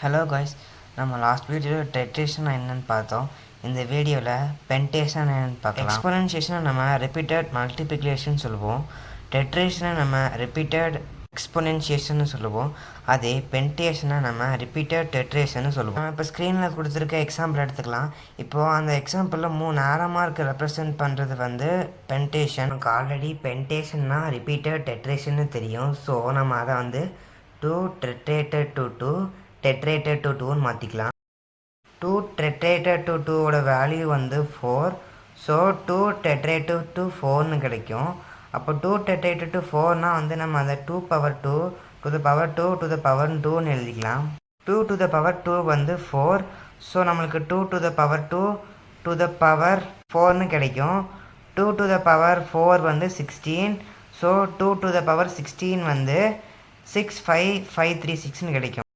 Hello guys, நம்ம last வீடியோவில் டெட்ரேஷன் என்னென்னு பார்த்தோம். இந்த வீடியோவில் பென்டேஷன் என்னென்னு பார்க்கலாம். எக்ஸ்பொனன்ஷியேஷனை நம்ம ரிப்பீட்டட் மல்டிப்ளிகேஷன் சொல்லுவோம். டெட்ரேஷனை நம்ம ரிப்பீட்டட் எக்ஸ்பொனன்ஷியேஷன் சொல்லுவோம். அதே பென்டேஷனை நம்ம ரிப்பீட்டட் டெட்ரேஷன் சொல்லுவோம். நம்ம இப்போ ஸ்க்ரீனில் கொடுத்துருக்க எக்ஸாம்பிள் எடுத்துக்கலாம். இப்போது அந்த எக்ஸாம்பிளில் 3 ஆரமாக இருக்க ரெப்ரசன்ட் பண்ணுறது பென்டேஷன். நமக்கு ஆல்ரெடி பென்டேஷன்னா ரிப்பீட்டட் டெட்ரேஷன்னு தெரியும். ஸோ நம்ம அதை 2 டெட்ரேட்டட் டு 2 டெட்ரேட்டட் டு 2ன்னு மாற்றிக்கலாம். 2 டெட்ரேட்டட் டு 2ஓட வேல்யூ 4. ஸோ 2 டெட்ரேட்டட் டு 4ன்னு கிடைக்கும். அப்போ 2 டெட்ரேட்டட் டு 4னா நம்ம அதை 2 power 2 to the power 2 to the power 2ன்னு எழுதிக்கலாம். 2 டு த பவர் 2 4. ஸோ நம்மளுக்கு 2 to the power 2 to the power 4ன்னு கிடைக்கும். 2 to the power 4 16. So 2 to the power 16 6 5 5 3 6ன்னு கிடைக்கும்.